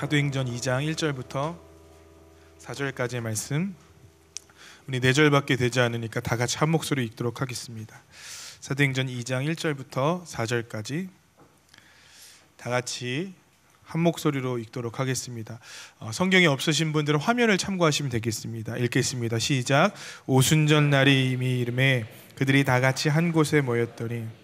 사도행전 2장 1절부터 4절까지의 말씀, 우리 4절밖에 되지 않으니까 다 같이 한 목소리 읽도록 하겠습니다. 사도행전 2장 1절부터 4절까지 다 같이 한 목소리로 읽도록 하겠습니다. 성경이 없으신 분들은 화면을 참고하시면 되겠습니다. 읽겠습니다. 시작. 오순절 날이 이미 이름에 그들이 다 같이 한 곳에 모였더니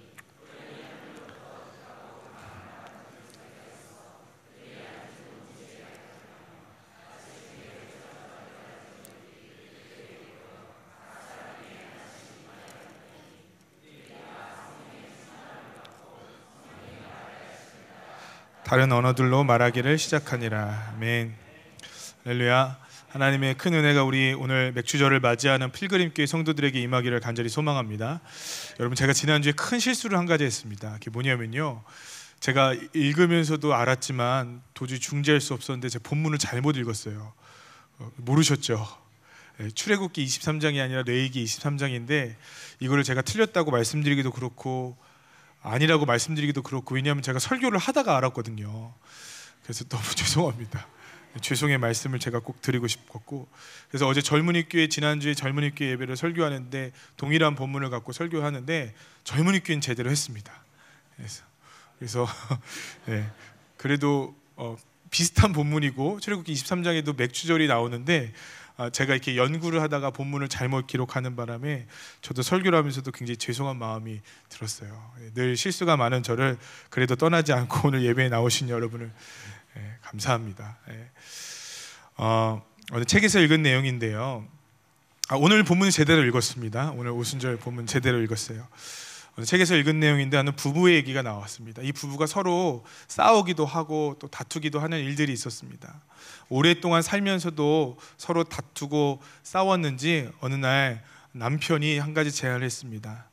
다른 언어들로 말하기를 시작하니라. 아멘. 할렐루야. 하나님의 큰 은혜가 우리 오늘 맥주절을 맞이하는 필그림교회 성도들에게 임하기를 간절히 소망합니다. 여러분, 제가 지난주에 큰 실수를 한 가지 했습니다. 그게 뭐냐면요, 제가 읽으면서도 알았지만 도저히 중재할 수 없었는데 제 본문을 잘못 읽었어요. 모르셨죠? 출애굽기 23장이 아니라 레위기 23장인데 이거를 제가 틀렸다고 말씀드리기도 그렇고 아니라고 말씀드리기도 그렇고, 왜냐하면 제가 설교를 하다가 알았거든요. 그래서 너무 죄송합니다. 죄송의 말씀을 제가 꼭 드리고 싶었고, 그래서 어제 젊은이교회, 지난주에 젊은이교회 예배를 설교하는데 동일한 본문을 갖고 설교하는데 젊은이교회는 제대로 했습니다. 그래서 네, 그래도 비슷한 본문이고 출애굽기 23장에도 맥주절이 나오는데 제가 이렇게 연구를 하다가 본문을 잘못 기록하는 바람에 저도 설교를 하면서도 굉장히 죄송한 마음이 들었어요. 늘 실수가 많은 저를 그래도 떠나지 않고 오늘 예배에 나오신 여러분을 감사합니다. 오늘 책에서 읽은 내용인데요, 오늘 본문 제대로 읽었습니다. 오늘 오순절 본문 제대로 읽었어요. 책에서 읽은 내용인데 하는 부부의 얘기가 나왔습니다. 이 부부가 서로 싸우기도 하고 또 다투기도 하는 일들이 있었습니다. 오랫동안 살면서도 서로 다투고 싸웠는지 어느 날 남편이 한 가지 제안을 했습니다.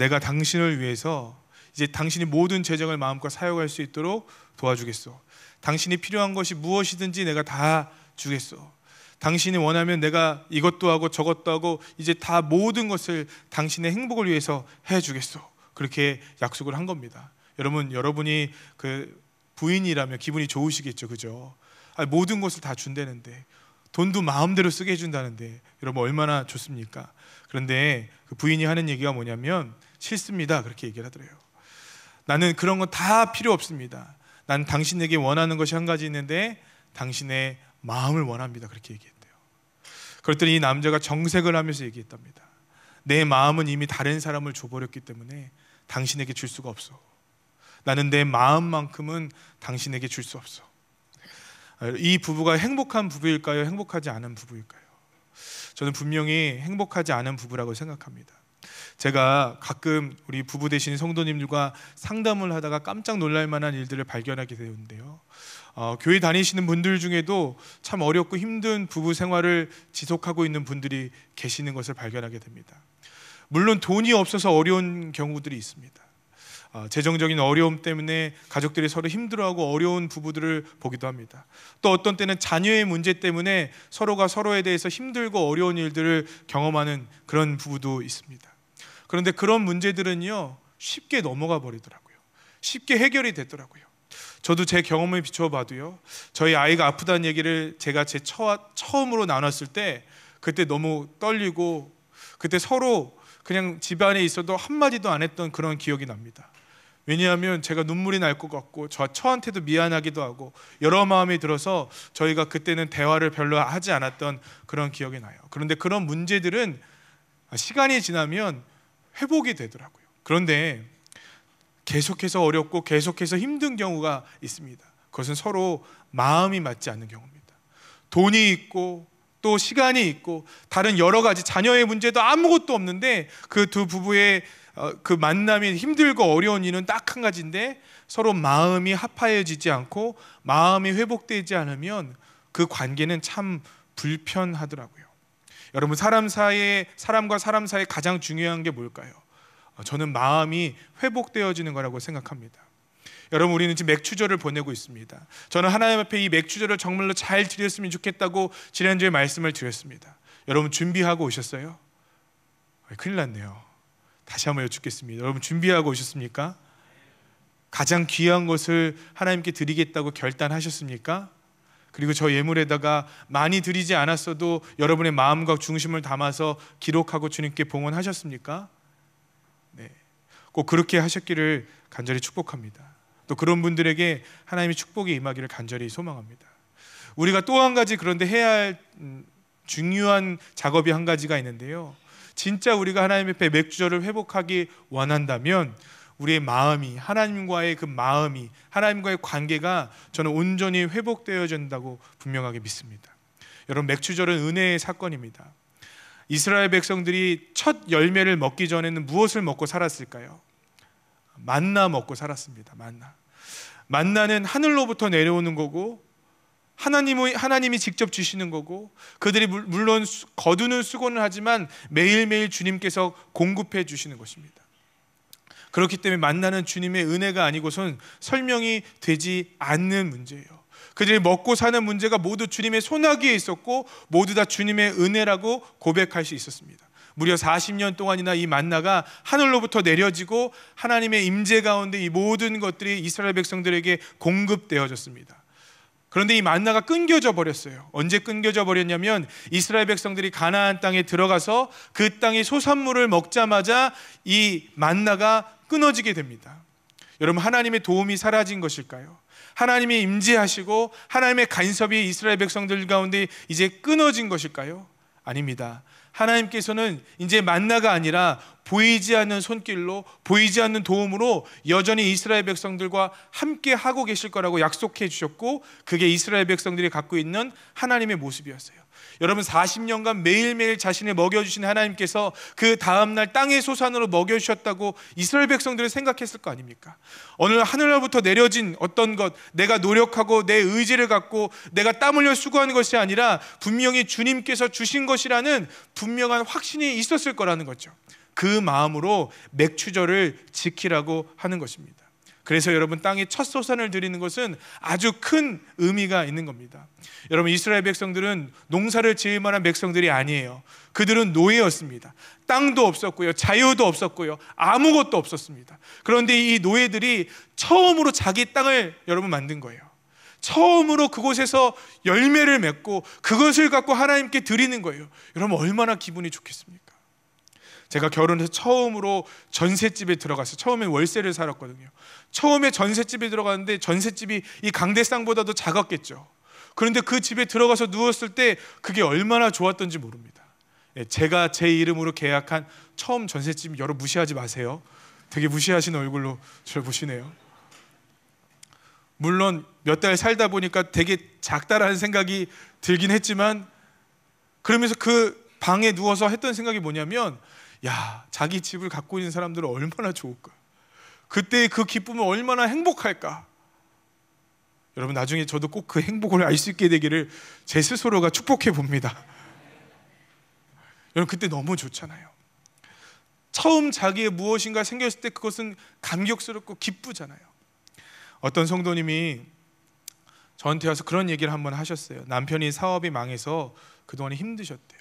내가 당신을 위해서 이제 당신이 모든 재정을 마음껏 사용할 수 있도록 도와주겠소. 당신이 필요한 것이 무엇이든지 내가 다 주겠소. 당신이 원하면 내가 이것도 하고 저것도 하고 이제 다 모든 것을 당신의 행복을 위해서 해주겠소. 그렇게 약속을 한 겁니다. 여러분, 여러분이 그 부인이라면 기분이 좋으시겠죠, 그죠? 모든 것을 다 준다는데, 돈도 마음대로 쓰게 해준다는데 여러분 얼마나 좋습니까? 그런데 그 부인이 하는 얘기가 뭐냐면, 싫습니다, 그렇게 얘기를 하더래요. 나는 그런 건 다 필요 없습니다. 난 당신에게 원하는 것이 한 가지 있는데 당신의 마음을 원합니다, 그렇게 얘기했대요. 그랬더니 이 남자가 정색을 하면서 얘기했답니다. 내 마음은 이미 다른 사람을 줘버렸기 때문에 당신에게 줄 수가 없어. 나는 내 마음만큼은 당신에게 줄 수 없어. 이 부부가 행복한 부부일까요? 행복하지 않은 부부일까요? 저는 분명히 행복하지 않은 부부라고 생각합니다. 제가 가끔 우리 부부 되시는 성도님들과 상담을 하다가 깜짝 놀랄 만한 일들을 발견하게 되는데요, 교회 다니시는 분들 중에도 참 어렵고 힘든 부부 생활을 지속하고 있는 분들이 계시는 것을 발견하게 됩니다. 물론 돈이 없어서 어려운 경우들이 있습니다. 재정적인 어려움 때문에 가족들이 서로 힘들어하고 어려운 부부들을 보기도 합니다. 또 어떤 때는 자녀의 문제 때문에 서로가 서로에 대해서 힘들고 어려운 일들을 경험하는 그런 부부도 있습니다. 그런데 그런 문제들은요, 쉽게 넘어가 버리더라고요. 쉽게 해결이 됐더라고요. 저도 제 경험을 비춰봐도요, 저희 아이가 아프다는 얘기를 제가 제 처음으로 나눴을 때 그때 너무 떨리고, 그때 서로 그냥 집안에 있어도 한마디도 안 했던 그런 기억이 납니다. 왜냐하면 제가 눈물이 날 것 같고 저한테도 미안하기도 하고 여러 마음이 들어서 저희가 그때는 대화를 별로 하지 않았던 그런 기억이 나요. 그런데 그런 문제들은 시간이 지나면 회복이 되더라고요. 그런데 계속해서 어렵고 계속해서 힘든 경우가 있습니다. 그것은 서로 마음이 맞지 않는 경우입니다. 돈이 있고 또 시간이 있고 다른 여러 가지 자녀의 문제도 아무것도 없는데 그 두 부부의 그 만남이 힘들고 어려운 이유는 딱 한 가지인데, 서로 마음이 합하여지지 않고 마음이 회복되지 않으면 그 관계는 참 불편하더라고요. 여러분, 사람과 사람 사이에 가장 중요한 게 뭘까요? 저는 마음이 회복되어지는 거라고 생각합니다. 여러분, 우리는 지금 맥주절을 보내고 있습니다. 저는 하나님 앞에 이 맥주절을 정말로 잘 드렸으면 좋겠다고 지난주에 말씀을 드렸습니다. 여러분, 준비하고 오셨어요? 큰일 났네요. 다시 한번 여쭙겠습니다. 여러분, 준비하고 오셨습니까? 가장 귀한 것을 하나님께 드리겠다고 결단하셨습니까? 그리고 저 예물에다가 많이 드리지 않았어도 여러분의 마음과 중심을 담아서 기록하고 주님께 봉헌하셨습니까? 네, 꼭 그렇게 하셨기를 간절히 축복합니다. 또 그런 분들에게 하나님의 축복이 임하기를 간절히 소망합니다. 우리가 또 한 가지 그런데 해야 할 중요한 작업이 한 가지가 있는데요, 진짜 우리가 하나님 앞에 맥주절을 회복하기 원한다면 우리의 마음이, 하나님과의 그 마음이, 하나님과의 관계가 저는 온전히 회복되어야 된다고 분명하게 믿습니다. 여러분, 맥주절은 은혜의 사건입니다. 이스라엘 백성들이 첫 열매를 먹기 전에는 무엇을 먹고 살았을까요? 만나 먹고 살았습니다. 만나는 하늘로부터 내려오는 거고 하나님이 직접 주시는 거고, 그들이 물론 거두는 수고는 하지만 매일매일 주님께서 공급해 주시는 것입니다. 그렇기 때문에 만나는 주님의 은혜가 아니고선 설명이 되지 않는 문제예요. 그들이 먹고 사는 문제가 모두 주님의 손아귀에 있었고 모두 다 주님의 은혜라고 고백할 수 있었습니다. 무려 40년 동안이나 이 만나가 하늘로부터 내려지고 하나님의 임재 가운데 이 모든 것들이 이스라엘 백성들에게 공급되어졌습니다. 그런데 이 만나가 끊겨져 버렸어요. 언제 끊겨져 버렸냐면 이스라엘 백성들이 가나안 땅에 들어가서 그 땅의 소산물을 먹자마자 이 만나가 끊어지게 됩니다. 여러분, 하나님의 도움이 사라진 것일까요? 하나님이 임재하시고 하나님의 간섭이 이스라엘 백성들 가운데 이제 끊어진 것일까요? 아닙니다. 하나님께서는 이제 만나가 아니라 보이지 않는 손길로, 보이지 않는 도움으로 여전히 이스라엘 백성들과 함께 하고 계실 거라고 약속해 주셨고, 그게 이스라엘 백성들이 갖고 있는 하나님의 모습이었어요. 여러분, 40년간 매일매일 자신을 먹여주신 하나님께서 그 다음날 땅의 소산으로 먹여주셨다고 이스라엘 백성들이 생각했을 거 아닙니까? 오늘 하늘로부터 내려진 어떤 것, 내가 노력하고 내 의지를 갖고 내가 땀 흘려 수고하는 것이 아니라 분명히 주님께서 주신 것이라는 분명한 확신이 있었을 거라는 거죠. 그 마음으로 맥추절을 지키라고 하는 것입니다. 그래서 여러분, 땅에 첫 소산을 드리는 것은 아주 큰 의미가 있는 겁니다. 여러분, 이스라엘 백성들은 농사를 지을 만한 백성들이 아니에요. 그들은 노예였습니다. 땅도 없었고요, 자유도 없었고요, 아무것도 없었습니다. 그런데 이 노예들이 처음으로 자기 땅을 여러분 만든 거예요. 처음으로 그곳에서 열매를 맺고 그것을 갖고 하나님께 드리는 거예요. 여러분, 얼마나 기분이 좋겠습니까? 제가 결혼해서 처음으로 전셋집에 들어갔어요. 처음엔 월세를 살았거든요. 처음에 전셋집에 들어갔는데 전셋집이 이 강대상보다도 작았겠죠. 그런데 그 집에 들어가서 누웠을 때 그게 얼마나 좋았던지 모릅니다. 제가 제 이름으로 계약한 처음 전셋집, 여러분 무시하지 마세요. 되게 무시하시는 얼굴로 저를 보시네요. 물론 몇 달 살다 보니까 되게 작다라는 생각이 들긴 했지만, 그러면서 그 방에 누워서 했던 생각이 뭐냐면, 야, 자기 집을 갖고 있는 사람들은 얼마나 좋을까, 그때 그 기쁨은 얼마나 행복할까. 여러분, 나중에 저도 꼭 그 행복을 알 수 있게 되기를 제 스스로가 축복해 봅니다. 여러분, 그때 너무 좋잖아요. 처음 자기의 무엇인가 생겼을 때 그것은 감격스럽고 기쁘잖아요. 어떤 성도님이 저한테 와서 그런 얘기를 한번 하셨어요. 남편이 사업이 망해서 그동안 힘드셨대요.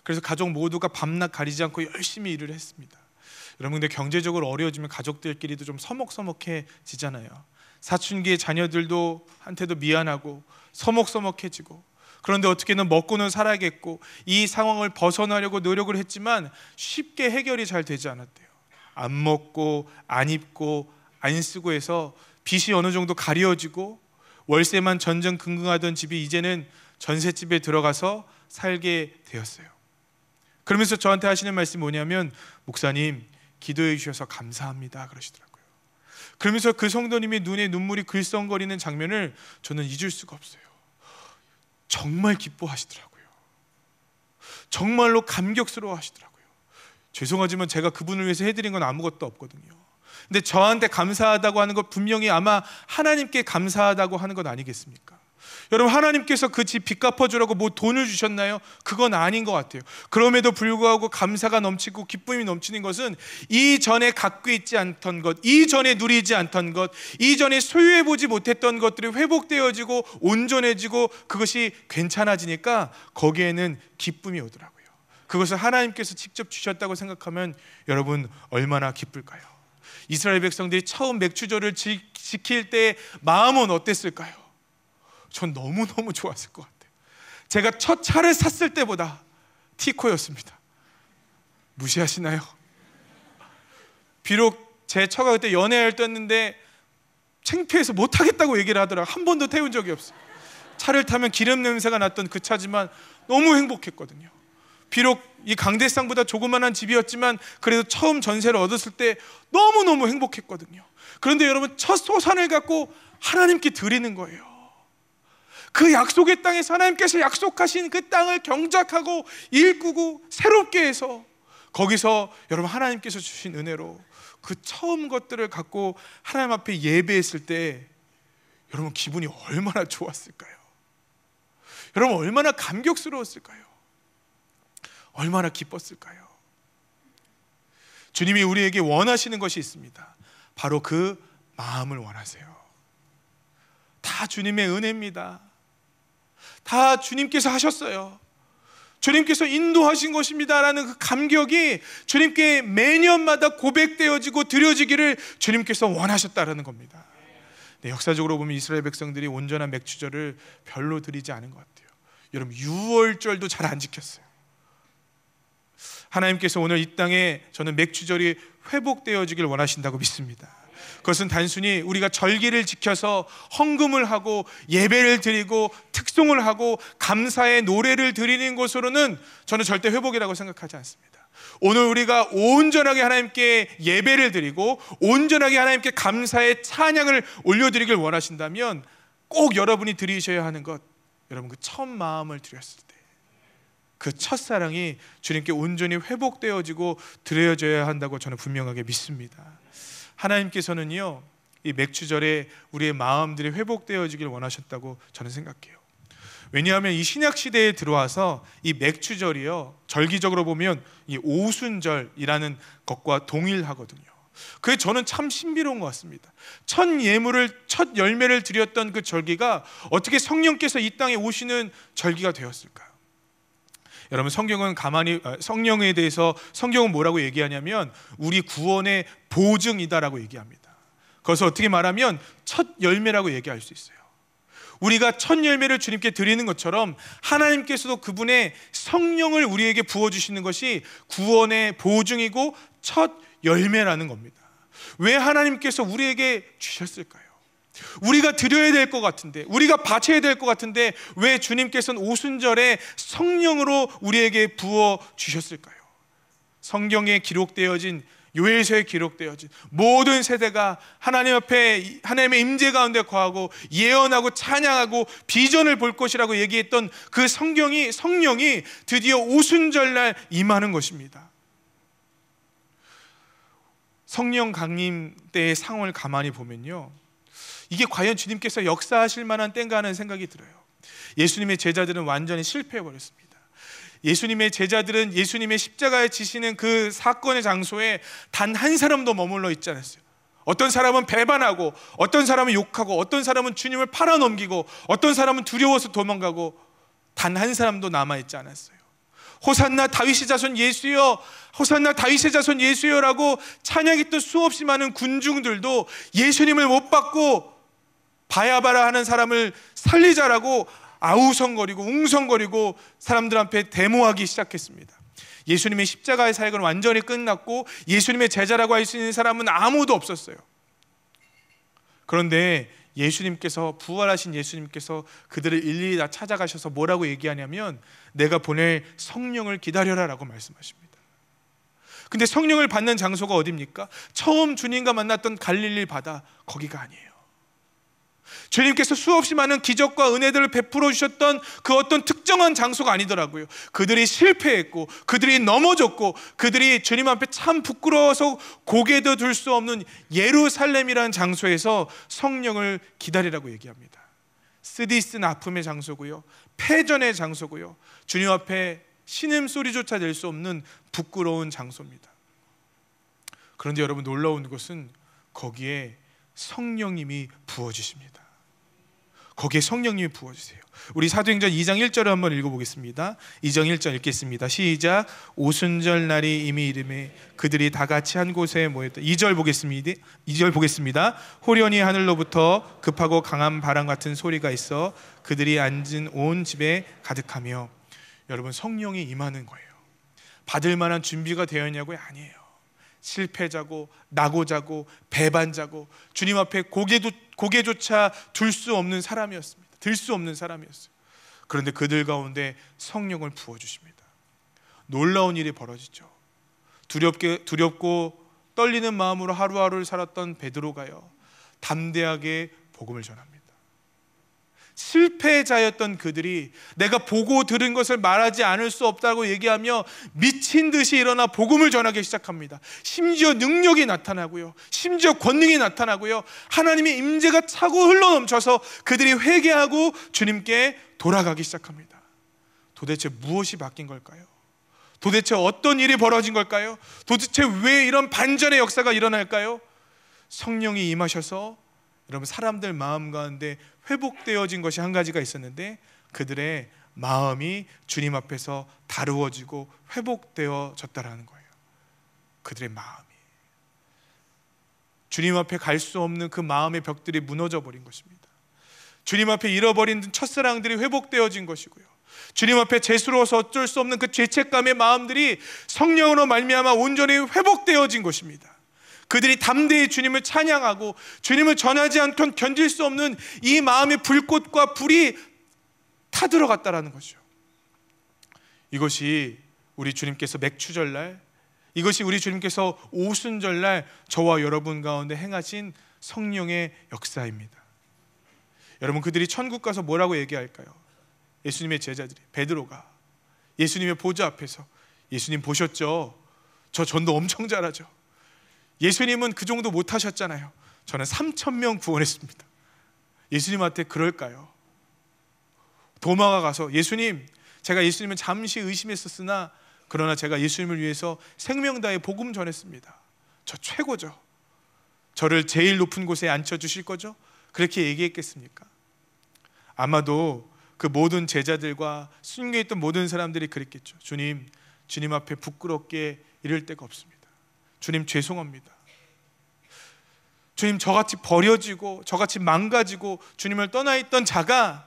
그래서 가족 모두가 밤낮 가리지 않고 열심히 일을 했습니다. 여러분, 근데 경제적으로 어려워지면 가족들끼리도 좀 서먹서먹해지잖아요. 사춘기의 자녀들도 한테도 미안하고 서먹서먹해지고, 그런데 어떻게든 먹고는 살아야겠고 이 상황을 벗어나려고 노력을 했지만 쉽게 해결이 잘 되지 않았대요. 안 먹고 안 입고 안 쓰고 해서 빚이 어느 정도 가려지고 월세만 전전긍긍하던 집이 이제는 전셋집에 들어가서 살게 되었어요. 그러면서 저한테 하시는 말씀이 뭐냐면, 목사님 기도해 주셔서 감사합니다 그러시더라고요. 그러면서 그 성도님이 눈에 눈물이 글썽거리는 장면을 저는 잊을 수가 없어요. 정말 기뻐하시더라고요. 정말로 감격스러워 하시더라고요. 죄송하지만 제가 그분을 위해서 해드린 건 아무것도 없거든요. 근데 저한테 감사하다고 하는 것 분명히 아마 하나님께 감사하다고 하는 것 아니겠습니까? 여러분, 하나님께서 그 집 빚 갚아주라고 뭐 돈을 주셨나요? 그건 아닌 것 같아요. 그럼에도 불구하고 감사가 넘치고 기쁨이 넘치는 것은 이전에 갖고 있지 않던 것, 이전에 누리지 않던 것, 이전에 소유해보지 못했던 것들이 회복되어지고 온전해지고 그것이 괜찮아지니까 거기에는 기쁨이 오더라고요. 그것을 하나님께서 직접 주셨다고 생각하면 여러분 얼마나 기쁠까요? 이스라엘 백성들이 처음 맥추절을 지킬 때 마음은 어땠을까요? 전 너무너무 좋았을 것 같아요. 제가 첫 차를 샀을 때보다 티코였습니다. 무시하시나요? 비록 제 처가 그때 연애할 때였는데 창피해서 못하겠다고 얘기를 하더라고요. 한 번도 태운 적이 없어요. 차를 타면 기름 냄새가 났던 그 차지만 너무 행복했거든요. 비록 이 강대상보다 조그만한 집이었지만 그래도 처음 전세를 얻었을 때 너무너무 행복했거든요. 그런데 여러분, 첫 소산을 갖고 하나님께 드리는 거예요. 그 약속의 땅에서 하나님께서 약속하신 그 땅을 경작하고 일구고 새롭게 해서 거기서 여러분 하나님께서 주신 은혜로 그 처음 것들을 갖고 하나님 앞에 예배했을 때 여러분 기분이 얼마나 좋았을까요? 여러분 얼마나 감격스러웠을까요? 얼마나 기뻤을까요? 주님이 우리에게 원하시는 것이 있습니다. 바로 그 마음을 원하세요. 다 주님의 은혜입니다. 다 주님께서 하셨어요. 주님께서 인도하신 것입니다 라는 그 감격이 주님께 매년마다 고백되어지고 드려지기를 주님께서 원하셨다라는 겁니다. 네, 역사적으로 보면 이스라엘 백성들이 온전한 맥주절을 별로 드리지 않은 것 같아요. 여러분 유월절도 잘 안 지켰어요. 하나님께서 오늘 이 땅에 저는 맥주절이 회복되어지길 원하신다고 믿습니다. 그것은 단순히 우리가 절기를 지켜서 헌금을 하고 예배를 드리고 특송을 하고 감사의 노래를 드리는 것으로는 저는 절대 회복이라고 생각하지 않습니다. 오늘 우리가 온전하게 하나님께 예배를 드리고 온전하게 하나님께 감사의 찬양을 올려드리길 원하신다면 꼭 여러분이 드리셔야 하는 것, 여러분 그 첫 마음을 드렸을 때 그 첫사랑이 주님께 온전히 회복되어지고 드려져야 한다고 저는 분명하게 믿습니다. 하나님께서는요 이 맥주절에 우리의 마음들이 회복되어지길 원하셨다고 저는 생각해요. 왜냐하면 이 신약 시대에 들어와서 이 맥주절이요 절기적으로 보면 이 오순절이라는 것과 동일하거든요. 그게 저는 참 신비로운 것 같습니다. 첫 예물을, 첫 열매를 드렸던 그 절기가 어떻게 성령께서 이 땅에 오시는 절기가 되었을까요? 여러분 성경은 성령에 대해서 성경은 뭐라고 얘기하냐면 우리 구원의 보증이다라고 얘기합니다. 그래서 어떻게 말하면 첫 열매라고 얘기할 수 있어요. 우리가 첫 열매를 주님께 드리는 것처럼 하나님께서도 그분의 성령을 우리에게 부어주시는 것이 구원의 보증이고 첫 열매라는 겁니다. 왜 하나님께서 우리에게 주셨을까요? 우리가 드려야 될 것 같은데, 우리가 바쳐야 될 것 같은데 왜 주님께서는 오순절에 성령으로 우리에게 부어 주셨을까요? 성경에 기록되어진, 요엘서에 기록되어진 모든 세대가 하나님 앞에 하나님의 임재 가운데 거하고 예언하고 찬양하고 비전을 볼 것이라고 얘기했던 그 성령이 드디어 오순절날 임하는 것입니다. 성령 강림 때의 상황을 가만히 보면요, 이게 과연 주님께서 역사하실 만한 때인가 하는 생각이 들어요. 예수님의 제자들은 완전히 실패해버렸습니다. 예수님의 제자들은 예수님의 십자가에 지시는 그 사건의 장소에 단 한 사람도 머물러 있지 않았어요. 어떤 사람은 배반하고, 어떤 사람은 욕하고, 어떤 사람은 주님을 팔아넘기고, 어떤 사람은 두려워서 도망가고, 단 한 사람도 남아있지 않았어요. 호산나 다윗의 자손 예수여, 호산나 다윗의 자손 예수여라고 찬양했던 수없이 많은 군중들도 예수님을 못 받고 바야바라 하는 사람을 살리자라고 아우성거리고 웅성거리고 사람들 앞에 데모하기 시작했습니다. 예수님의 십자가의 사역은 완전히 끝났고 예수님의 제자라고 할 수 있는 사람은 아무도 없었어요. 그런데 예수님께서, 부활하신 예수님께서 그들을 일일이 다 찾아가셔서 뭐라고 얘기하냐면 내가 보낼 성령을 기다려라 라고 말씀하십니다. 근데 성령을 받는 장소가 어디입니까? 처음 주님과 만났던 갈릴리 바다, 거기가 아니에요. 주님께서 수없이 많은 기적과 은혜들을 베풀어 주셨던 그 어떤 특정한 장소가 아니더라고요. 그들이 실패했고, 그들이 넘어졌고, 그들이 주님 앞에 참 부끄러워서 고개도 들 수 없는 예루살렘이라는 장소에서 성령을 기다리라고 얘기합니다. 쓰디쓴 아픔의 장소고요, 패전의 장소고요, 주님 앞에 신음소리조차 낼 수 없는 부끄러운 장소입니다. 그런데 여러분 놀라운 것은 거기에 성령님이 부어주십니다. 거기에 성령님이 부어주세요. 우리 사도행전 2장 1절을 한번 읽어보겠습니다. 2장 1절 읽겠습니다. 시작. 오순절 날이 이미 이르매 그들이 다 같이 한 곳에 모였다. 2절 보겠습니다. 호련히 하늘로부터 급하고 강한 바람 같은 소리가 있어 그들이 앉은 온 집에 가득하며. 여러분, 성령이 임하는 거예요. 받을 만한 준비가 되어 있냐고요? 아니에요. 실패자고 낙오자고 배반자고 주님 앞에 고개조차 둘 수 없는 사람이었습니다. 들 수 없는 사람이었어요. 그런데 그들 가운데 성령을 부어주십니다. 놀라운 일이 벌어지죠. 두렵고 떨리는 마음으로 하루하루를 살았던 베드로가요, 담대하게 복음을 전합니다. 실패자였던 그들이 내가 보고 들은 것을 말하지 않을 수 없다고 얘기하며 미친 듯이 일어나 복음을 전하기 시작합니다. 심지어 능력이 나타나고요, 심지어 권능이 나타나고요, 하나님의 임재가 차고 흘러넘쳐서 그들이 회개하고 주님께 돌아가기 시작합니다. 도대체 무엇이 바뀐 걸까요? 도대체 어떤 일이 벌어진 걸까요? 도대체 왜 이런 반전의 역사가 일어날까요? 성령이 임하셔서 여러분, 사람들 마음 가운데 회복되어진 것이 한 가지가 있었는데, 그들의 마음이 주님 앞에서 다루어지고 회복되어졌다라는 거예요. 그들의 마음이, 주님 앞에 갈 수 없는 그 마음의 벽들이 무너져 버린 것입니다. 주님 앞에 잃어버린 첫사랑들이 회복되어진 것이고요, 주님 앞에 죄스러워서 어쩔 수 없는 그 죄책감의 마음들이 성령으로 말미암아 온전히 회복되어진 것입니다. 그들이 담대히 주님을 찬양하고 주님을 전하지 않고는 견딜 수 없는 이 마음의 불꽃과 불이 타들어갔다라는 거죠. 이것이 우리 주님께서 맥추절날, 이것이 우리 주님께서 오순절날 저와 여러분 가운데 행하신 성령의 역사입니다. 여러분, 그들이 천국 가서 뭐라고 얘기할까요? 예수님의 제자들이, 베드로가 예수님의 보좌 앞에서, 예수님 보셨죠? 저 전도 엄청 잘하죠. 예수님은 그 정도 못하셨잖아요. 저는 3,000명 구원했습니다. 예수님한테 그럴까요? 도마가 가서, 예수님, 제가 예수님은 잠시 의심했었으나 그러나 제가 예수님을 위해서 생명 다해 복음 전했습니다. 저 최고죠. 저를 제일 높은 곳에 앉혀주실 거죠? 그렇게 얘기했겠습니까? 아마도 그 모든 제자들과 순교에 있던 모든 사람들이 그랬겠죠. 주님 앞에 부끄럽게 이럴 데가 없습니다. 주님, 죄송합니다. 주님, 저같이 버려지고 저같이 망가지고 주님을 떠나 있던 자가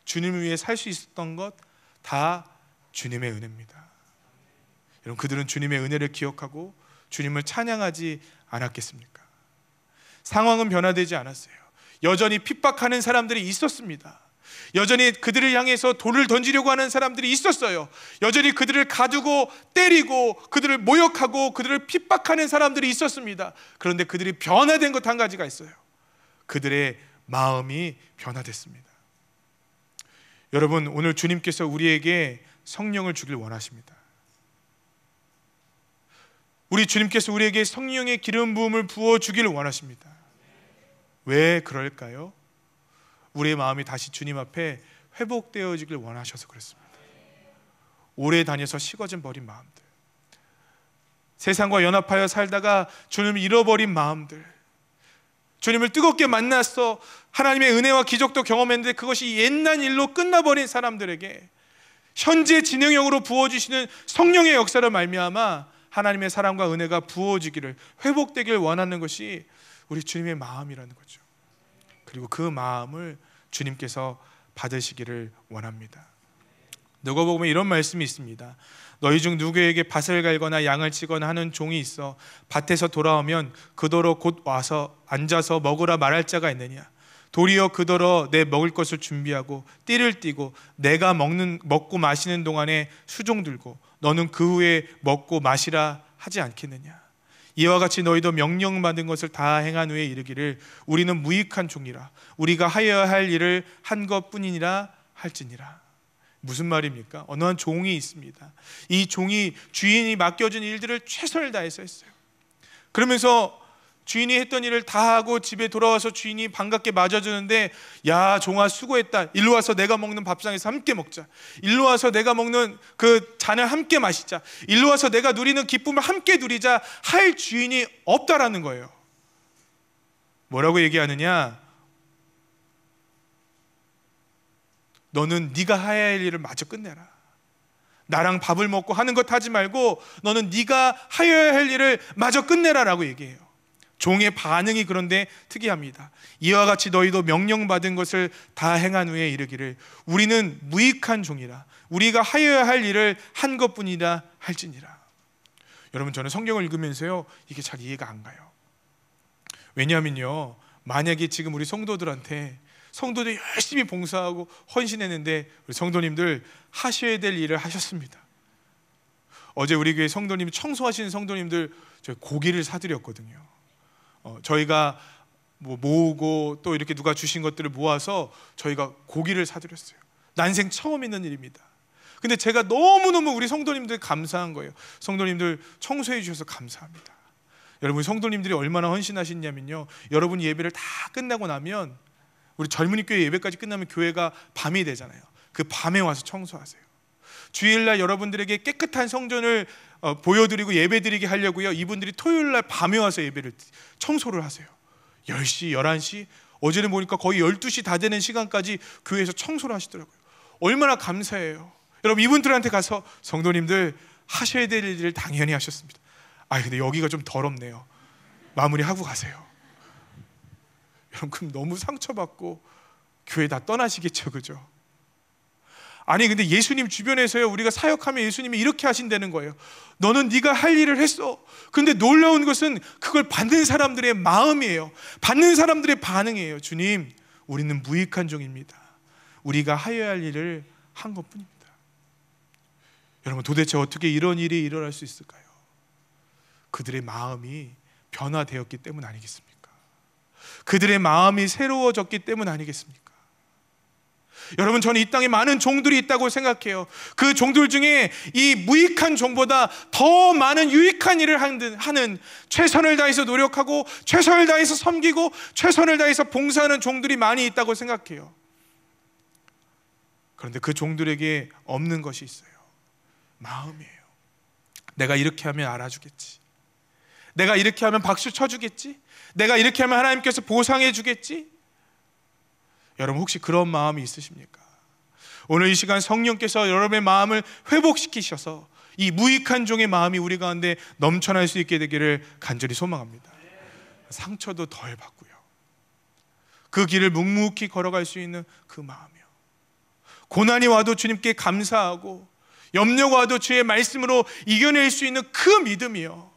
주님을 위해 살 수 있었던 것 다 주님의 은혜입니다. 여러분, 그들은 주님의 은혜를 기억하고 주님을 찬양하지 않았겠습니까? 상황은 변화되지 않았어요. 여전히 핍박하는 사람들이 있었습니다. 여전히 그들을 향해서 돌을 던지려고 하는 사람들이 있었어요. 여전히 그들을 가두고 때리고 그들을 모욕하고 그들을 핍박하는 사람들이 있었습니다. 그런데 그들이 변화된 것 한 가지가 있어요. 그들의 마음이 변화됐습니다. 여러분, 오늘 주님께서 우리에게 성령을 주길 원하십니다. 우리 주님께서 우리에게 성령의 기름 부음을 부어주기를 원하십니다. 왜 그럴까요? 우리의 마음이 다시 주님 앞에 회복되어지길 원하셔서 그렇습니다. 오래 다녀서 식어져 버린 마음들, 세상과 연합하여 살다가 주님을 잃어버린 마음들, 주님을 뜨겁게 만났어 하나님의 은혜와 기적도 경험했는데 그것이 옛날 일로 끝나버린 사람들에게 현재 진행형으로 부어주시는 성령의 역사를 말미암아 하나님의 사랑과 은혜가 부어지기를, 회복되길 원하는 것이 우리 주님의 마음이라는 거죠. 그리고 그 마음을 주님께서 받으시기를 원합니다. 누가복음에 이런 말씀이 있습니다. 너희 중 누구에게 밭을 갈거나 양을 치거나 하는 종이 있어 밭에서 돌아오면 그더러 곧 와서 앉아서 먹으라 말할 자가 있느냐? 도리어 그더러 내 먹을 것을 준비하고 띠를 띠고 내가 먹고 마시는 동안에 수종 들고 너는 그 후에 먹고 마시라 하지 않겠느냐? 이와 같이 너희도 명령받은 것을 다 행한 후에 이르기를 우리는 무익한 종이라 우리가 하여야 할 일을 한 것뿐이니라 할지니라. 무슨 말입니까? 어느 한 종이 있습니다. 이 종이 주인이 맡겨준 일들을 최선을 다해서 했어요. 그러면서 주인이 했던 일을 다 하고 집에 돌아와서 주인이 반갑게 맞아주는데, 야 종아 수고했다, 일로 와서 내가 먹는 밥상에서 함께 먹자, 일로 와서 내가 먹는 그 잔을 함께 마시자, 일로 와서 내가 누리는 기쁨을 함께 누리자 할 주인이 없다라는 거예요. 뭐라고 얘기하느냐? 너는 네가 해야 할 일을 마저 끝내라. 나랑 밥을 먹고 하는 것 하지 말고 너는 네가 하여야 할 일을 마저 끝내라라고 얘기해요. 종의 반응이 그런데 특이합니다. 이와 같이 너희도 명령받은 것을 다 행한 후에 이르기를 우리는 무익한 종이라 우리가 하여야 할 일을 한 것뿐이라 할지니라. 여러분, 저는 성경을 읽으면서요 이게 잘 이해가 안 가요. 왜냐하면요, 만약에 지금 우리 성도들 열심히 봉사하고 헌신했는데 우리 성도님들 하셔야 될 일을 하셨습니다. 어제 우리 교회 성도님 청소하시는 성도님들 저희 고기를 사드렸거든요. 저희가 모으고 또 이렇게 누가 주신 것들을 모아서 저희가 고기를 사드렸어요. 난생 처음 있는 일입니다. 근데 제가 너무너무 우리 성도님들 감사한 거예요. 성도님들 청소해 주셔서 감사합니다. 여러분, 성도님들이 얼마나 헌신하시냐면요, 여러분 예배를 다 끝나고 나면 우리 젊은이 교회 예배까지 끝나면 교회가 밤이 되잖아요. 그 밤에 와서 청소하세요. 주일날 여러분들에게 깨끗한 성전을 보여드리고 예배드리게 하려고요, 이분들이 토요일날 밤에 와서 예배를 청소를 하세요. 10시, 11시, 어제는 보니까 거의 12시 다 되는 시간까지 교회에서 청소를 하시더라고요. 얼마나 감사해요. 여러분, 이분들한테 가서 성도님들 하셔야 될 일을 당연히 하셨습니다. 근데 여기가 좀 더럽네요. 마무리하고 가세요. 여러분, 그럼 너무 상처받고 교회 다 떠나시겠죠, 그죠? 근데 예수님 주변에서요, 우리가 사역하면 예수님이 이렇게 하신다는 거예요. 너는 네가 할 일을 했어. 근데 놀라운 것은 그걸 받는 사람들의 마음이에요. 받는 사람들의 반응이에요. 주님, 우리는 무익한 종입니다. 우리가 하여야 할 일을 한 것뿐입니다. 여러분, 도대체 어떻게 이런 일이 일어날 수 있을까요? 그들의 마음이 변화되었기 때문 아니겠습니까? 그들의 마음이 새로워졌기 때문 아니겠습니까? 여러분, 저는 이 땅에 많은 종들이 있다고 생각해요. 그 종들 중에 이 무익한 종보다 더 많은 유익한 일을 하는, 최선을 다해서 노력하고 최선을 다해서 섬기고 최선을 다해서 봉사하는 종들이 많이 있다고 생각해요. 그런데 그 종들에게 없는 것이 있어요. 마음이에요. 내가 이렇게 하면 알아주겠지, 내가 이렇게 하면 박수 쳐주겠지, 내가 이렇게 하면 하나님께서 보상해 주겠지. 여러분, 혹시 그런 마음이 있으십니까? 오늘 이 시간 성령께서 여러분의 마음을 회복시키셔서 이 무익한 종의 마음이 우리 가운데 넘쳐날 수 있게 되기를 간절히 소망합니다. 상처도 덜 받고요, 그 길을 묵묵히 걸어갈 수 있는 그 마음이요, 고난이 와도 주님께 감사하고 염려가 와도 주의 말씀으로 이겨낼 수 있는 그 믿음이요,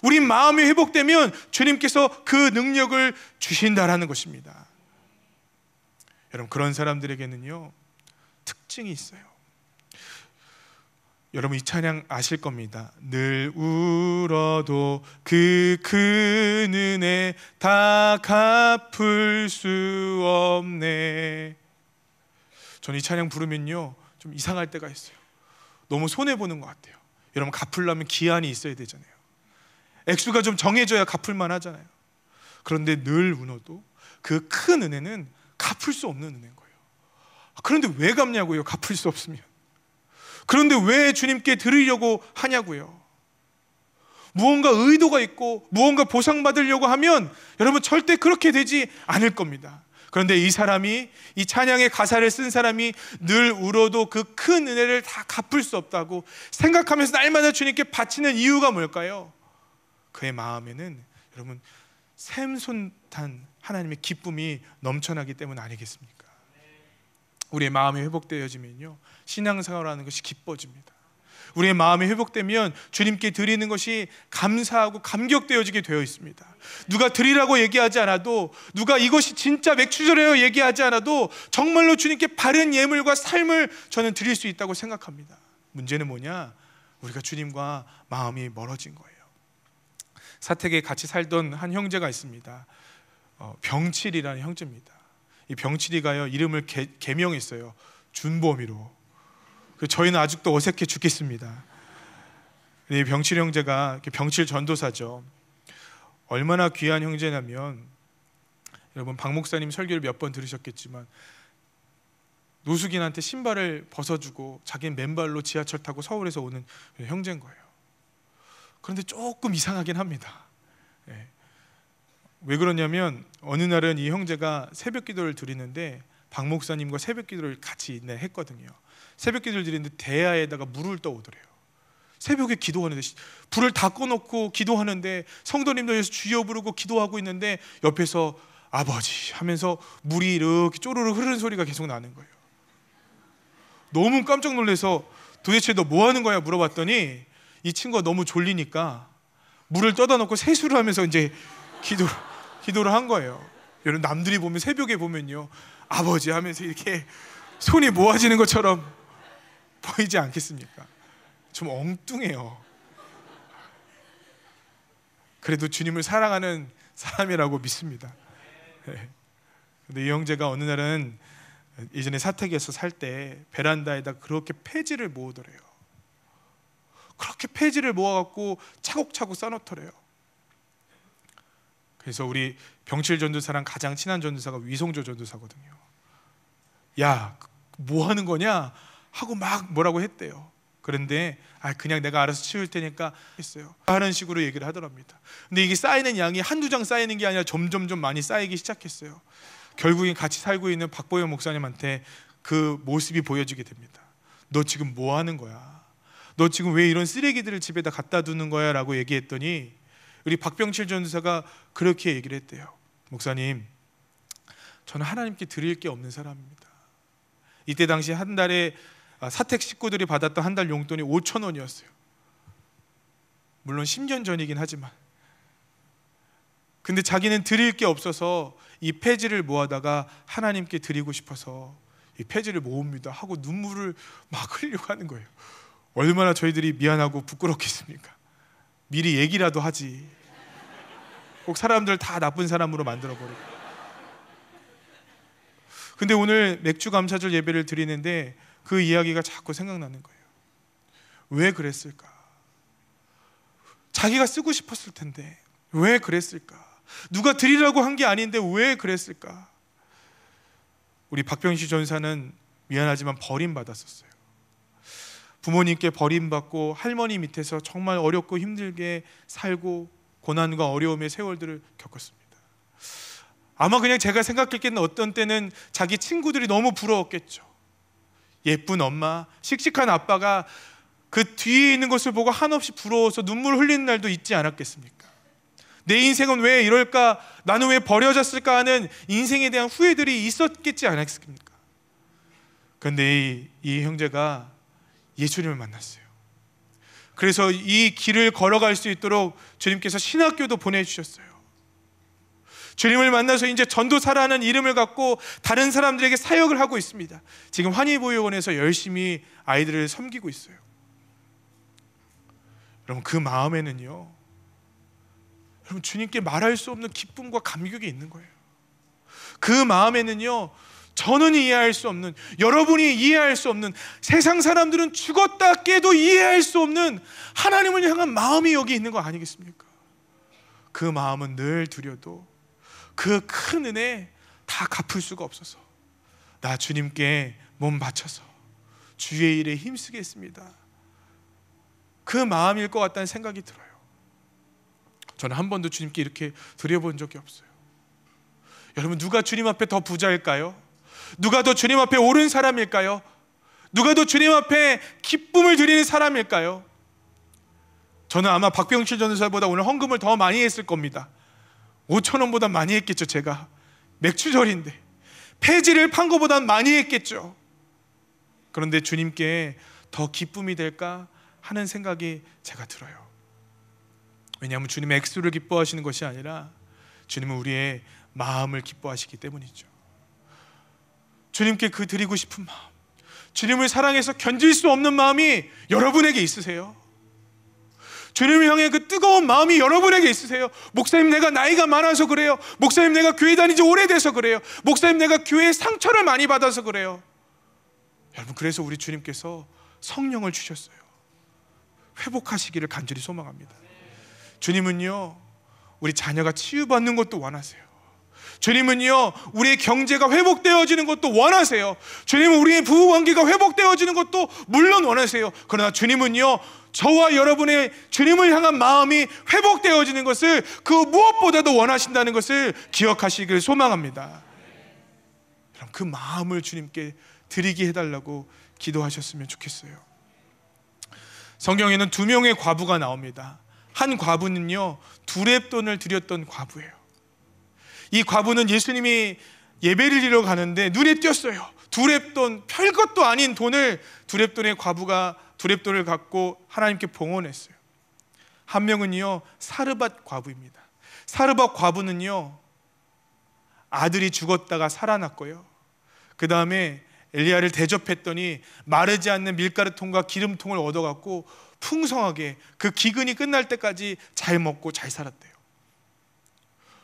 우리 마음이 회복되면 주님께서 그 능력을 주신다라는 것입니다. 여러분, 그런 사람들에게는요 특징이 있어요. 여러분, 이 찬양 아실 겁니다. 늘 울어도 그 큰 은혜 다 갚을 수 없네. 저는 이 찬양 부르면요 좀 이상할 때가 있어요. 너무 손해보는 것 같아요. 여러분, 갚으려면 기한이 있어야 되잖아요. 액수가 좀 정해져야 갚을만 하잖아요. 그런데 늘 울어도 그 큰 은혜는 갚을 수 없는 은혜인 거예요. 그런데 왜 갚냐고요? 갚을 수 없으면. 그런데 왜 주님께 드리려고 하냐고요? 무언가 의도가 있고 무언가 보상받으려고 하면 여러분 절대 그렇게 되지 않을 겁니다. 그런데 이 사람이, 이 찬양의 가사를 쓴 사람이 늘 울어도 그 큰 은혜를 다 갚을 수 없다고 생각하면서 날마다 주님께 바치는 이유가 뭘까요? 그의 마음에는 여러분 샘솟한 하나님의 기쁨이 넘쳐나기 때문 아니겠습니까? 우리의 마음이 회복되어지면요 신앙생활하는 것이 기뻐집니다. 우리의 마음이 회복되면 주님께 드리는 것이 감사하고 감격되어지게 되어 있습니다. 누가 드리라고 얘기하지 않아도, 누가 이것이 진짜 맥추절이에요 얘기하지 않아도 정말로 주님께 바른 예물과 삶을 저는 드릴 수 있다고 생각합니다. 문제는 뭐냐? 우리가 주님과 마음이 멀어진 거예요. 사택에 같이 살던 한 형제가 있습니다. 병칠이라는 형제입니다. 이 병칠이가요 이름을 개명했어요. 준범이로. 저희는 아직도 어색해 죽겠습니다. 이 병칠 형제가 병칠 전도사죠. 얼마나 귀한 형제냐면, 여러분 박 목사님 설교를 몇 번 들으셨겠지만 노숙인한테 신발을 벗어주고 자기는 맨발로 지하철 타고 서울에서 오는 형제인 거예요. 그런데 조금 이상하긴 합니다. 왜 그러냐면 어느 날은 이 형제가 새벽 기도를 드리는데 박 목사님과 새벽 기도를 같이 했거든요. 새벽 기도를 드리는데 대야에다가 물을 떠오더래요. 새벽에 기도하는데 불을 다 꺼놓고 기도하는데 성도님들 주여 부르고 기도하고 있는데 옆에서 아버지 하면서 물이 이렇게 쪼르르 흐르는 소리가 계속 나는 거예요. 너무 깜짝 놀라서 도대체 너 뭐 하는 거야 물어봤더니 이 친구가 너무 졸리니까 물을 떠다 놓고 세수를 하면서 이제 기도를 한 거예요. 여러분, 남들이 보면 새벽에 보면요, 아버지 하면서 이렇게 손이 모아지는 것처럼 보이지 않겠습니까? 좀 엉뚱해요. 그래도 주님을 사랑하는 사람이라고 믿습니다. 근데 이 형제가 어느 날은 예전에 사택에서 살 때 베란다에다 그렇게 폐지를 모으더래요. 그렇게 폐지를 모아갖고 차곡차곡 쌓아놓더래요. 그래서 우리 병칠 전도사랑 가장 친한 전도사가 위성조 전도사거든요. 야, 뭐 하는 거냐 하고 막 뭐라고 했대요. 그런데 그냥 내가 알아서 치울 테니까 했어요 하는 식으로 얘기를 하더랍니다. 근데 이게 쌓이는 양이 한두 장 쌓이는 게 아니라 점점 많이 쌓이기 시작했어요. 결국엔 같이 살고 있는 박보영 목사님한테 그 모습이 보여지게 됩니다. 너 지금 뭐 하는 거야? 너 지금 왜 이런 쓰레기들을 집에다 갖다 두는 거야? 라고 얘기했더니 우리 박병칠 전도사가 그렇게 얘기를 했대요. 목사님, 저는 하나님께 드릴 게 없는 사람입니다. 이때 당시 한 달에 사택 식구들이 받았던 한 달 용돈이 5,000원이었어요. 물론 10년 전이긴 하지만, 근데 자기는 드릴 게 없어서 이 폐지를 모아다가 하나님께 드리고 싶어서 이 폐지를 모읍니다 하고 눈물을 막 흘리고 하는 거예요. 얼마나 저희들이 미안하고 부끄럽겠습니까? 미리 얘기라도 하지. 꼭 사람들 다 나쁜 사람으로 만들어버리고. 근데 오늘 맥주 감사절 예배를 드리는데 그 이야기가 자꾸 생각나는 거예요. 왜 그랬을까? 자기가 쓰고 싶었을 텐데 왜 그랬을까? 누가 드리라고 한 게 아닌데 왜 그랬을까? 우리 박병시 전사는 미안하지만 버림받았었어요. 부모님께 버림받고 할머니 밑에서 정말 어렵고 힘들게 살고 고난과 어려움의 세월들을 겪었습니다. 아마 그냥 제가 생각했기에는 어떤 때는 자기 친구들이 너무 부러웠겠죠. 예쁜 엄마, 씩씩한 아빠가 그 뒤에 있는 것을 보고 한없이 부러워서 눈물 흘리는 날도 있지 않았겠습니까? 내 인생은 왜 이럴까? 나는 왜 버려졌을까? 하는 인생에 대한 후회들이 있었겠지 않았습니까? 그런데 이 형제가 예수님을 만났어요. 그래서 이 길을 걸어갈 수 있도록 주님께서 신학교도 보내주셨어요. 주님을 만나서 이제 전도사라는 이름을 갖고 다른 사람들에게 사역을 하고 있습니다. 지금 환희보육원에서 열심히 아이들을 섬기고 있어요. 여러분, 그 마음에는요, 여러분, 주님께 말할 수 없는 기쁨과 감격이 있는 거예요. 그 마음에는요, 저는 이해할 수 없는, 여러분이 이해할 수 없는, 세상 사람들은 죽었다 깨도 이해할 수 없는 하나님을 향한 마음이 여기 있는 거 아니겠습니까? 그 마음은 늘 두려도 그 큰 은혜 다 갚을 수가 없어서 나 주님께 몸 바쳐서 주의 일에 힘쓰겠습니다, 그 마음일 것 같다는 생각이 들어요. 저는 한 번도 주님께 이렇게 드려본 적이 없어요. 여러분, 누가 주님 앞에 더 부자일까요? 누가 더 주님 앞에 옳은 사람일까요? 누가 더 주님 앞에 기쁨을 드리는 사람일까요? 저는 아마 박병실 전도사보다 오늘 헌금을 더 많이 했을 겁니다. 5,000원보다 많이 했겠죠. 제가 맥주절인데 폐지를 판 것보다 많이 했겠죠. 그런데 주님께 더 기쁨이 될까 하는 생각이 제가 들어요. 왜냐하면 주님의 액수를 기뻐하시는 것이 아니라 주님은 우리의 마음을 기뻐하시기 때문이죠. 주님께 그 드리고 싶은 마음, 주님을 사랑해서 견딜 수 없는 마음이 여러분에게 있으세요? 주님을 향해 그 뜨거운 마음이 여러분에게 있으세요? 목사님, 내가 나이가 많아서 그래요. 목사님, 내가 교회 다닌 지 오래돼서 그래요. 목사님, 내가 교회에 상처를 많이 받아서 그래요. 여러분, 그래서 우리 주님께서 성령을 주셨어요. 회복하시기를 간절히 소망합니다. 주님은요, 우리 자녀가 치유받는 것도 원하세요. 주님은요, 우리의 경제가 회복되어지는 것도 원하세요. 주님은 우리의 부부관계가 회복되어지는 것도 물론 원하세요. 그러나 주님은요, 저와 여러분의 주님을 향한 마음이 회복되어지는 것을 그 무엇보다도 원하신다는 것을 기억하시길 소망합니다. 그 마음을 주님께 드리게 해달라고 기도하셨으면 좋겠어요. 성경에는 2명의 과부가 나옵니다. 한 과부는요, 두렙돈을 드렸던 과부예요. 이 과부는 예수님이 예배를 드리러 가는데 눈에 띄었어요. 두렙돈, 별것도 아닌 돈을 두렙돈의 과부가 두렙돈을 갖고 하나님께 봉헌했어요. 한 명은요, 사르밧 과부입니다. 사르밧 과부는요, 아들이 죽었다가 살아났고요, 그 다음에 엘리야를 대접했더니 마르지 않는 밀가루통과 기름통을 얻어갖고 풍성하게 그 기근이 끝날 때까지 잘 먹고 잘 살았대요.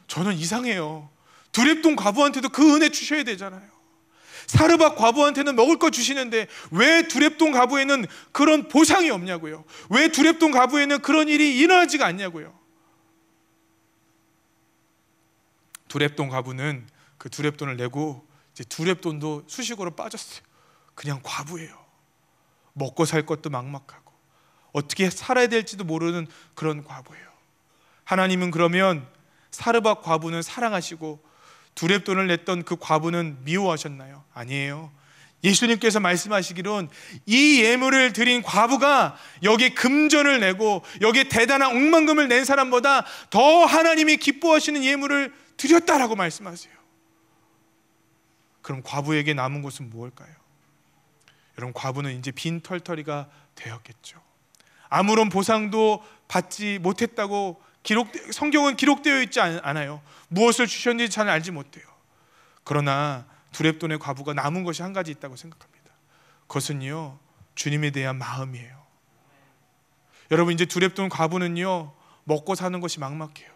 저는 이상해요. 두렙돈 과부한테도 그 은혜 주셔야 되잖아요. 사르밧 과부한테는 먹을 거 주시는데 왜 두렙돈 과부에는 그런 보상이 없냐고요. 왜 두렙돈 과부에는 그런 일이 일어나지가 않냐고요. 두렙돈 과부는 그 두렙돈을 내고 이제 두렙돈도 수식어로 빠졌어요. 그냥 과부예요. 먹고 살 것도 막막하고 어떻게 살아야 될지도 모르는 그런 과부예요. 하나님은 그러면 사르밧 과부는 사랑하시고 두렙돈을 냈던 그 과부는 미워하셨나요? 아니에요. 예수님께서 말씀하시기론 이 예물을 드린 과부가 여기에 금전을 내고 여기에 대단한 억만금을 낸 사람보다 더 하나님이 기뻐하시는 예물을 드렸다라고 말씀하세요. 그럼 과부에게 남은 것은 무엇일까요? 여러분, 과부는 이제 빈털터리가 되었겠죠. 아무런 보상도 받지 못했다고 성경은 기록되어 있지 않아요. 무엇을 주셨는지 잘 알지 못해요. 그러나 두렙돈의 과부가 남은 것이 한 가지 있다고 생각합니다. 그것은요, 주님에 대한 마음이에요. 여러분, 이제 두렙돈 과부는요, 먹고 사는 것이 막막해요.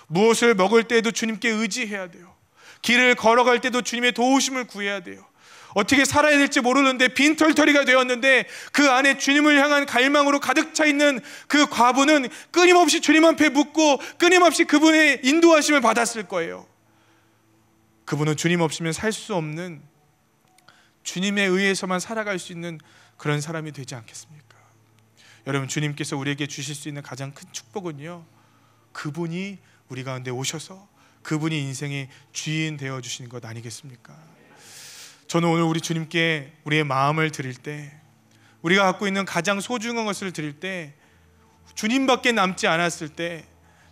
무엇을 먹을 때에도 주님께 의지해야 돼요. 길을 걸어갈 때도 주님의 도우심을 구해야 돼요. 어떻게 살아야 될지 모르는데 빈털터리가 되었는데 그 안에 주님을 향한 갈망으로 가득 차 있는 그 과부는 끊임없이 주님 앞에 묻고 끊임없이 그분의 인도하심을 받았을 거예요. 그분은 주님 없이면 살 수 없는, 주님에 의해서만 살아갈 수 있는 그런 사람이 되지 않겠습니까? 여러분, 주님께서 우리에게 주실 수 있는 가장 큰 축복은요, 그분이 우리 가운데 오셔서 그분이 인생의 주인 되어 주시는 것 아니겠습니까? 저는 오늘 우리 주님께 우리의 마음을 드릴 때, 우리가 갖고 있는 가장 소중한 것을 드릴 때, 주님밖에 남지 않았을 때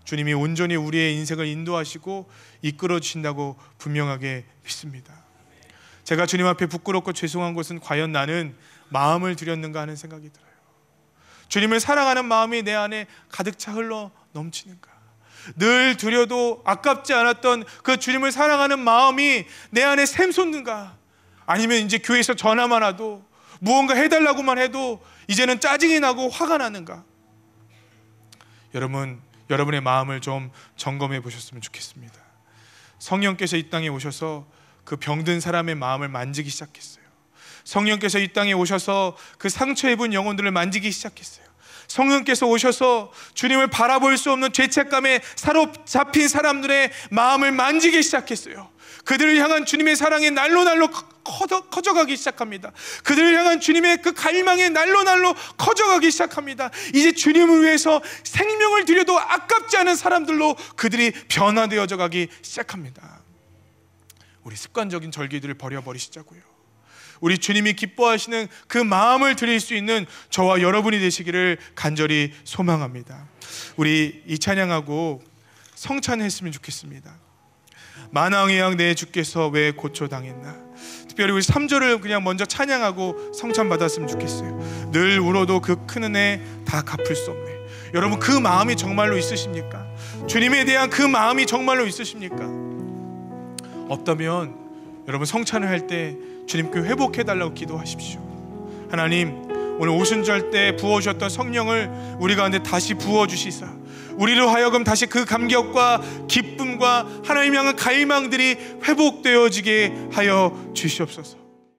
주님이 온전히 우리의 인생을 인도하시고 이끌어 주신다고 분명하게 믿습니다. 제가 주님 앞에 부끄럽고 죄송한 것은 과연 나는 마음을 드렸는가 하는 생각이 들어요. 주님을 사랑하는 마음이 내 안에 가득 차 흘러 넘치는가? 늘 드려도 아깝지 않았던 그 주님을 사랑하는 마음이 내 안에 샘솟는가? 아니면 이제 교회에서 전화만 와도 무언가 해달라고만 해도 이제는 짜증이 나고 화가 나는가? 여러분, 여러분의 마음을 좀 점검해 보셨으면 좋겠습니다. 성령께서 이 땅에 오셔서 그 병든 사람의 마음을 만지기 시작했어요. 성령께서 이 땅에 오셔서 그 상처 입은 영혼들을 만지기 시작했어요. 성령께서 오셔서 주님을 바라볼 수 없는 죄책감에 사로잡힌 사람들의 마음을 만지기 시작했어요. 그들을 향한 주님의 사랑이 날로 커져가기 시작합니다. 그들을 향한 주님의 그 갈망이 날로 커져가기 시작합니다. 이제 주님을 위해서 생명을 드려도 아깝지 않은 사람들로 그들이 변화되어져 가기 시작합니다. 우리 습관적인 절기들을 버려버리시자고요. 우리 주님이 기뻐하시는 그 마음을 드릴 수 있는 저와 여러분이 되시기를 간절히 소망합니다. 우리 이 찬양하고 성찬했으면 좋겠습니다. 만왕의 양 내 주께서 왜 고초당했나. 특별히 우리 3절을 그냥 먼저 찬양하고 성찬 받았으면 좋겠어요. 늘 울어도 그 큰 은혜 다 갚을 수 없네. 여러분, 그 마음이 정말로 있으십니까? 주님에 대한 그 마음이 정말로 있으십니까? 없다면 여러분, 성찬을 할 때 주님께 회복해달라고 기도하십시오. 하나님, 오늘 오순절 때 부어주셨던 성령을 우리 가운데 다시 부어주시사 우리로 하여금 다시 그 감격과 기쁨과 하나님 향한 갈망들이 회복되어지게 하여 주시옵소서.